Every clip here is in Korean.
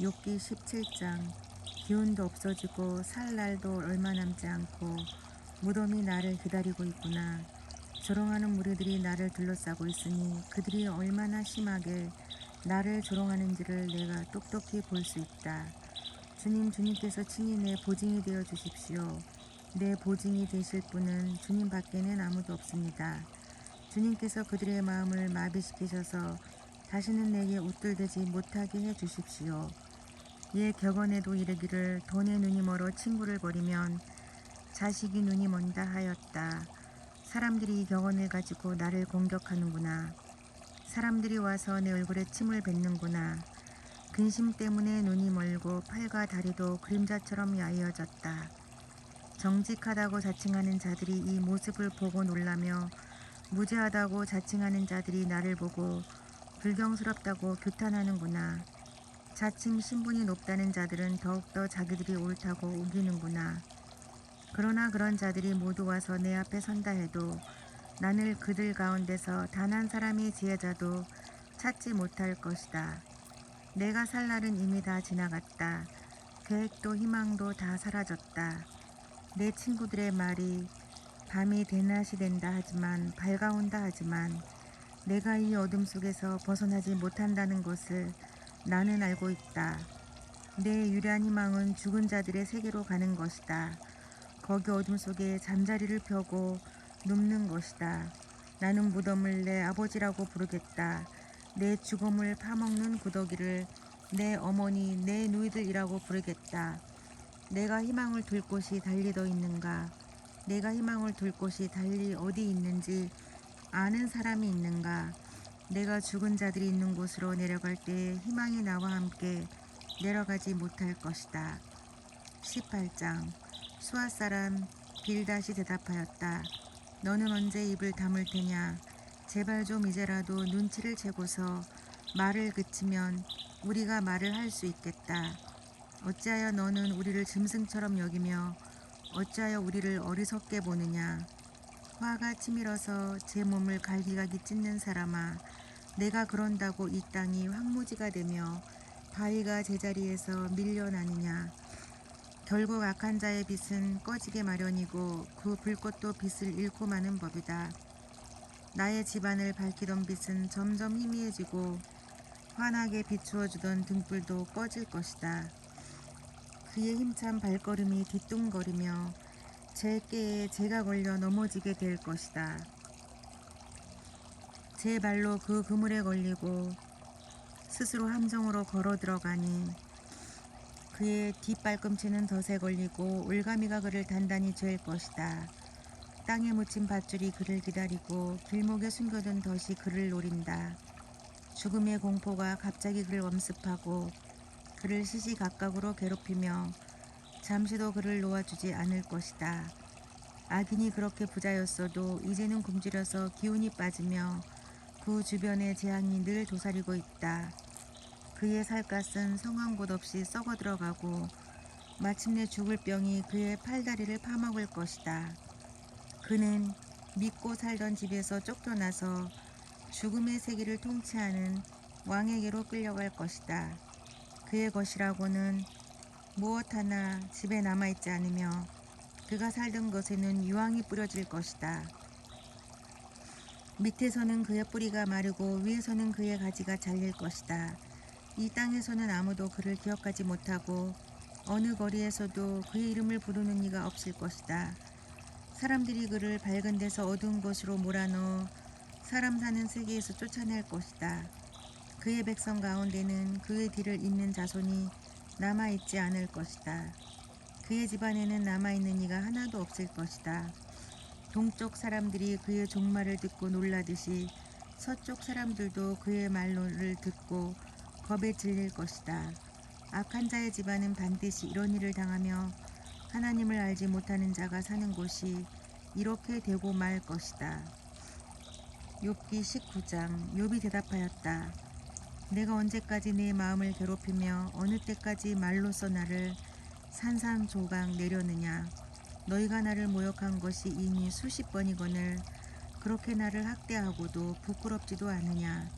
욥기 17장. 기운도 없어지고 살 날도 얼마 남지 않고 무덤이 나를 기다리고 있구나. 조롱하는 무리들이 나를 둘러싸고 있으니 그들이 얼마나 심하게 나를 조롱하는지를 내가 똑똑히 볼 수 있다. 주님께서 친히 내 보증이 되어 주십시오. 내 보증이 되실 분은 주님 밖에는 아무도 없습니다. 주님께서 그들의 마음을 마비시키셔서 다시는 내게 웃들대지 못하게 해 주십시오. 예, 격언에도 이르기를 돈의 눈이 멀어 친구를 버리면 자식이 눈이 먼다 하였다. 사람들이 이 격언을 가지고 나를 공격하는구나. 사람들이 와서 내 얼굴에 침을 뱉는구나. 근심 때문에 눈이 멀고 팔과 다리도 그림자처럼 야위어졌다. 정직하다고 자칭하는 자들이 이 모습을 보고 놀라며 무죄하다고 자칭하는 자들이 나를 보고 불경스럽다고 규탄하는구나. 자칭 신분이 높다는 자들은 더욱더 자기들이 옳다고 우기는구나. 그러나 그런 자들이 모두 와서 내 앞에 선다 해도 나는 그들 가운데서 단 한 사람의 지혜자도 찾지 못할 것이다. 내가 살 날은 이미 다 지나갔다. 계획도 희망도 다 사라졌다. 내 친구들의 말이 밤이 대낮이 된다 하지만 밝아온다 하지만 내가 이 어둠 속에서 벗어나지 못한다는 것을 나는 알고 있다. 내 유일한 희망은 죽은 자들의 세계로 가는 것이다. 거기 어둠 속에 잠자리를 펴고 눕는 것이다. 나는 무덤을 내 아버지라고 부르겠다. 내 죽음을 파먹는 구더기를 내 어머니, 내 누이들이라고 부르겠다. 내가 희망을 둘 곳이 달리 더 있는가? 내가 희망을 둘 곳이 달리 어디 있는지 아는 사람이 있는가? 내가 죽은 자들이 있는 곳으로 내려갈 때 희망이 나와 함께 내려가지 못할 것이다. 18장. 수아 사람 빌닷이 대답하였다. 너는 언제 입을 다물 테냐? 제발 좀 이제라도 눈치를 채고서 말을 그치면 우리가 말을 할 수 있겠다. 어찌하여 너는 우리를 짐승처럼 여기며 어찌하여 우리를 어리석게 보느냐? 화가 치밀어서 제 몸을 갈기갈기 찢는 사람아, 내가 그런다고 이 땅이 황무지가 되며 바위가 제자리에서 밀려나느냐? 결국 악한 자의 빛은 꺼지게 마련이고 그 불꽃도 빛을 잃고 마는 법이다. 나의 집안을 밝히던 빛은 점점 희미해지고 환하게 비추어주던 등불도 꺼질 것이다. 그의 힘찬 발걸음이 뒤뚱거리며 제 꾀에 제가 걸려 넘어지게 될 것이다. 제 발로 그 그물에 걸리고 스스로 함정으로 걸어 들어가니 그의 뒷발꿈치는 덫에 걸리고 올가미가 그를 단단히 죄일 것이다. 땅에 묻힌 밧줄이 그를 기다리고 길목에 숨겨둔 덫이 그를 노린다. 죽음의 공포가 갑자기 그를 엄습하고 그를 시시각각으로 괴롭히며 잠시도 그를 놓아주지 않을 것이다. 악인이 그렇게 부자였어도 이제는 굶주려서 기운이 빠지며 그 주변의 재앙이 늘 도사리고 있다. 그의 살갗은 성한 곳 없이 썩어 들어가고 마침내 죽을 병이 그의 팔다리를 파먹을 것이다. 그는 믿고 살던 집에서 쫓겨나서 죽음의 세계를 통치하는 왕에게로 끌려갈 것이다. 그의 것이라고는 무엇 하나 집에 남아있지 않으며 그가 살던 것에는 유황이 뿌려질 것이다. 밑에서는 그의 뿌리가 마르고 위에서는 그의 가지가 잘릴 것이다. 이 땅에서는 아무도 그를 기억하지 못하고 어느 거리에서도 그의 이름을 부르는 이가 없을 것이다. 사람들이 그를 밝은 데서 어두운 곳으로 몰아넣어 사람 사는 세계에서 쫓아낼 것이다. 그의 백성 가운데는 그의 뒤를 잇는 자손이 남아있지 않을 것이다. 그의 집안에는 남아있는 이가 하나도 없을 것이다. 동쪽 사람들이 그의 종말을 듣고 놀라듯이 서쪽 사람들도 그의 말로를 듣고 겁에 질릴 것이다. 악한 자의 집안은 반드시 이런 일을 당하며 하나님을 알지 못하는 자가 사는 곳이 이렇게 되고 말 것이다. 욥기 19장. 욥이 대답하였다. 내가 언제까지 내 마음을 괴롭히며 어느 때까지 말로써 나를 산산조각 내려느냐. 너희가 나를 모욕한 것이 이미 수십 번이거늘 그렇게 나를 학대하고도 부끄럽지도 않으냐.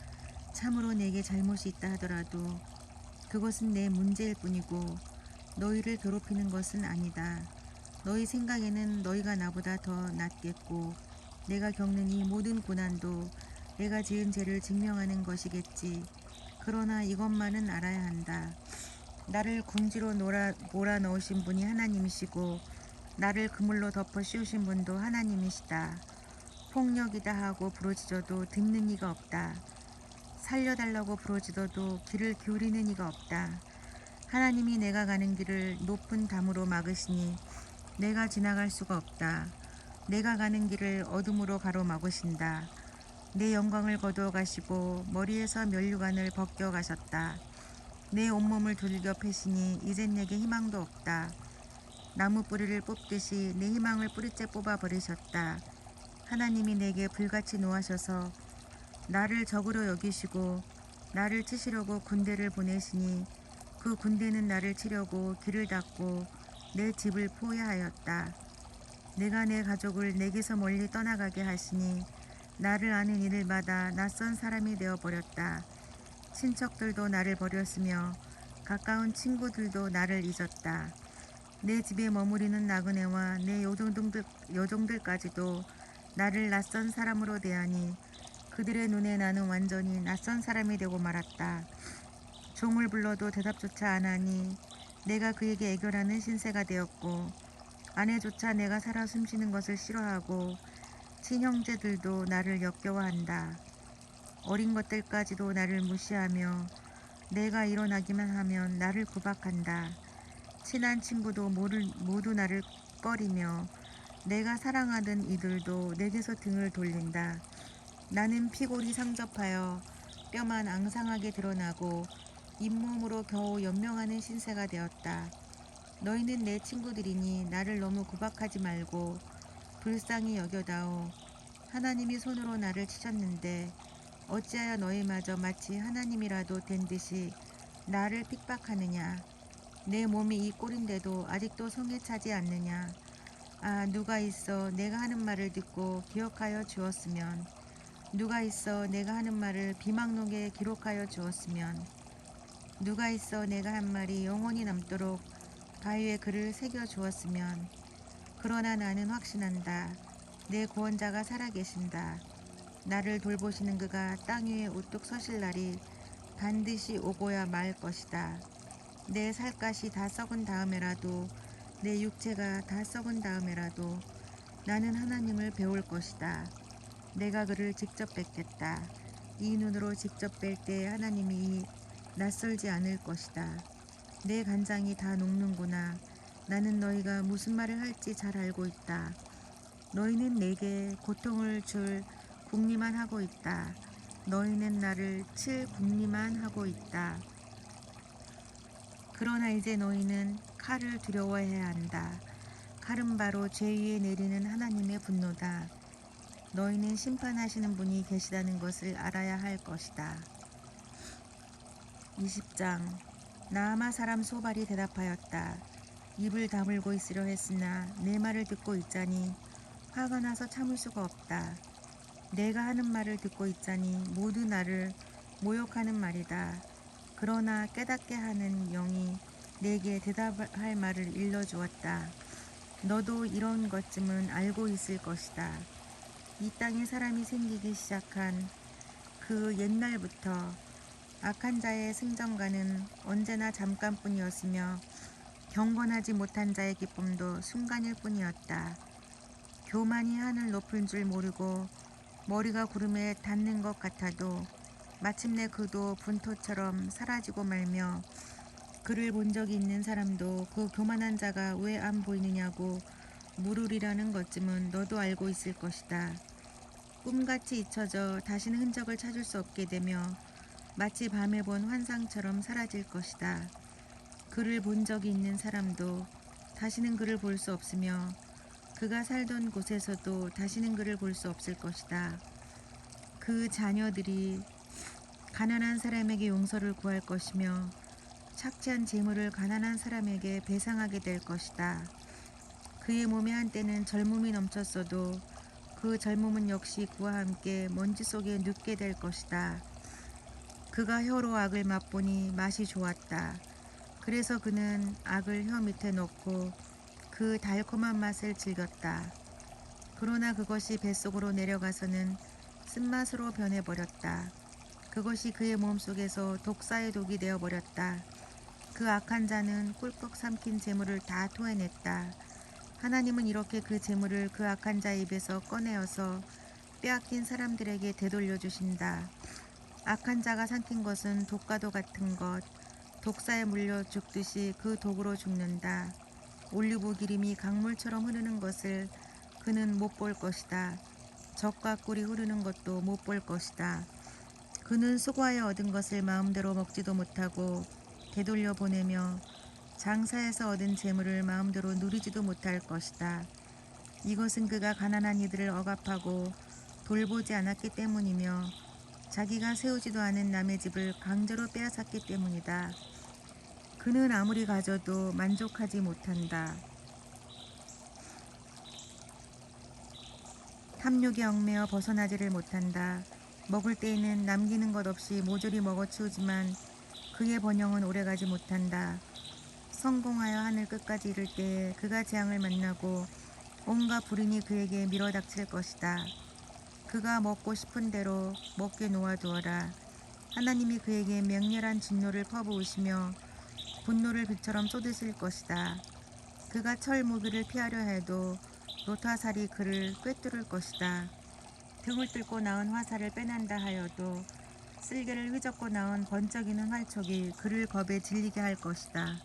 참으로 내게 잘못이 있다 하더라도 그것은 내 문제일 뿐이고 너희를 괴롭히는 것은 아니다. 너희 생각에는 너희가 나보다 더 낫겠고 내가 겪는 이 모든 고난도 내가 지은 죄를 증명하는 것이겠지. 그러나 이것만은 알아야 한다. 나를 궁지로 몰아넣으신 분이 하나님이시고 나를 그물로 덮어 씌우신 분도 하나님이시다. 폭력이다 하고 부르짖어도 듣는 이가 없다. 살려달라고 부르짖어도 귀를 기울이는 이가 없다. 하나님이 내가 가는 길을 높은 담으로 막으시니 내가 지나갈 수가 없다. 내가 가는 길을 어둠으로 가로막으신다. 내 영광을 거두어 가시고 머리에서 면류관을 벗겨 가셨다. 내 온몸을 두들겨 패시니 이젠 내게 희망도 없다. 나무 뿌리를 뽑듯이 내 희망을 뿌리째 뽑아 버리셨다. 하나님이 내게 불같이 노하셔서 나를 적으로 여기시고 나를 치시려고 군대를 보내시니 그 군대는 나를 치려고 길을 닫고 내 집을 포위하였다. 내가 내 가족을 내게서 멀리 떠나가게 하시니 나를 아는 이들마다 낯선 사람이 되어버렸다. 친척들도 나를 버렸으며 가까운 친구들도 나를 잊었다. 내 집에 머무르는 나그네와 내 요정들까지도 나를 낯선 사람으로 대하니 그들의 눈에 나는 완전히 낯선 사람이 되고 말았다. 종을 불러도 대답조차 안 하니 내가 그에게 애결하는 신세가 되었고 아내조차 내가 살아 숨쉬는 것을 싫어하고 친형제들도 나를 역겨워한다. 어린 것들까지도 나를 무시하며 내가 일어나기만 하면 나를 구박한다. 친한 친구도 모두 나를 꺼리며 내가 사랑하던 이들도 내게서 등을 돌린다. 나는 피골이 상접하여 뼈만 앙상하게 드러나고 잇몸으로 겨우 연명하는 신세가 되었다. 너희는 내 친구들이니 나를 너무 구박하지 말고 불쌍히 여겨다오. 하나님이 손으로 나를 치셨는데 어찌하여 너희마저 마치 하나님이라도 된 듯이 나를 핍박하느냐. 내 몸이 이 꼴인데도 아직도 성에 차지 않느냐. 아, 누가 있어 내가 하는 말을 듣고 기억하여 주었으면, 누가 있어 내가 하는 말을 비망록에 기록하여 주었으면, 누가 있어 내가 한 말이 영원히 남도록 바위에 글을 새겨 주었으면. 그러나 나는 확신한다. 내 구원자가 살아계신다. 나를 돌보시는 그가 땅 위에 우뚝 서실 날이 반드시 오고야 말 것이다. 내 살갗이 다 썩은 다음에라도, 내 육체가 다 썩은 다음에라도 나는 하나님을 배울 것이다. 내가 그를 직접 뵙겠다. 이 눈으로 직접 뵐 때 하나님이 낯설지 않을 것이다. 내 간장이 다 녹는구나. 나는 너희가 무슨 말을 할지 잘 알고 있다. 너희는 내게 고통을 줄 궁리만 하고 있다. 너희는 나를 칠 궁리만 하고 있다. 그러나 이제 너희는 칼을 두려워해야 한다. 칼은 바로 죄 위에 내리는 하나님의 분노다. 너희는 심판하시는 분이 계시다는 것을 알아야 할 것이다. 20장. 나아마 사람 소발이 대답하였다. 입을 다물고 있으려 했으나 내 말을 듣고 있자니 화가 나서 참을 수가 없다. 내가 하는 말을 듣고 있자니 모두 나를 모욕하는 말이다. 그러나 깨닫게 하는 영이 내게 대답할 말을 일러주었다. 너도 이런 것쯤은 알고 있을 것이다. 이 땅에 사람이 생기기 시작한 그 옛날부터 악한 자의 승전가는 언제나 잠깐뿐이었으며 경건하지 못한 자의 기쁨도 순간일 뿐이었다. 교만이 하늘 높은 줄 모르고 머리가 구름에 닿는 것 같아도 마침내 그도 분토처럼 사라지고 말며, 그를 본 적이 있는 사람도 그 교만한 자가 왜 안 보이느냐고 물으리라는 것쯤은 너도 알고 있을 것이다. 꿈같이 잊혀져 다시는 흔적을 찾을 수 없게 되며 마치 밤에 본 환상처럼 사라질 것이다. 그를 본 적이 있는 사람도 다시는 그를 볼 수 없으며 그가 살던 곳에서도 다시는 그를 볼 수 없을 것이다. 그 자녀들이 가난한 사람에게 용서를 구할 것이며 착취한 재물을 가난한 사람에게 배상하게 될 것이다. 그의 몸에 한때는 젊음이 넘쳤어도 그 젊음은 역시 그와 함께 먼지 속에 눕게 될 것이다. 그가 혀로 악을 맛보니 맛이 좋았다. 그래서 그는 악을 혀 밑에 넣고 그 달콤한 맛을 즐겼다. 그러나 그것이 뱃속으로 내려가서는 쓴맛으로 변해버렸다. 그것이 그의 몸속에서 독사의 독이 되어버렸다. 그 악한 자는 꿀꺽 삼킨 재물을 다 토해냈다. 하나님은 이렇게 그 재물을 그 악한 자의 입에서 꺼내어서 빼앗긴 사람들에게 되돌려 주신다. 악한 자가 삼킨 것은 독과도 같은 것, 독사에 물려 죽듯이 그 독으로 죽는다. 올리브 기름이 강물처럼 흐르는 것을 그는 못 볼 것이다. 젖과 꿀이 흐르는 것도 못 볼 것이다. 그는 수고하여 얻은 것을 마음대로 먹지도 못하고 되돌려 보내며 장사해서 얻은 재물을 마음대로 누리지도 못할 것이다. 이것은 그가 가난한 이들을 억압하고 돌보지 않았기 때문이며 자기가 세우지도 않은 남의 집을 강제로 빼앗았기 때문이다. 그는 아무리 가져도 만족하지 못한다. 탐욕에 얽매여 벗어나지를 못한다. 먹을 때에는 남기는 것 없이 모조리 먹어치우지만 그의 번영은 오래가지 못한다. 성공하여 하늘 끝까지 이를 때에 그가 재앙을 만나고 온갖 불인이 그에게 밀어닥칠 것이다. 그가 먹고 싶은 대로 먹게 놓아두어라. 하나님이 그에게 맹렬한 진노를 퍼부으시며 분노를 비처럼 쏟으실 것이다. 그가 철 무기를 피하려 해도 노타살이 그를 꿰뚫을 것이다. 등을 뚫고 나온 화살을 빼낸다 하여도 쓸개를 휘젓고 나온 번쩍이는 활촉이 그를 겁에 질리게 할 것이다.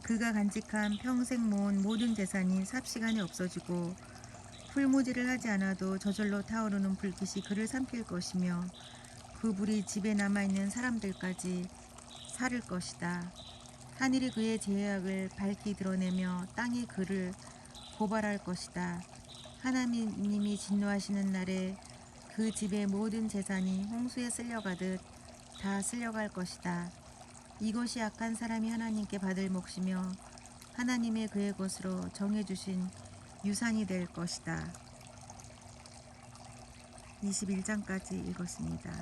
그가 간직한 평생 모은 모든 재산이 삽시간에 없어지고 풀무지를 하지 않아도 저절로 타오르는 불빛이 그를 삼킬 것이며 그 불이 집에 남아있는 사람들까지 사를 것이다. 하늘이 그의 죄악을 밝히 드러내며 땅이 그를 고발할 것이다. 하나님이 진노하시는 날에 그 집의 모든 재산이 홍수에 쓸려가듯 다 쓸려갈 것이다. 이것이 악한 사람이 하나님께 받을 몫이며 하나님의 그의 것으로 정해주신 유산이 될 것이다. 21장까지 읽었습니다.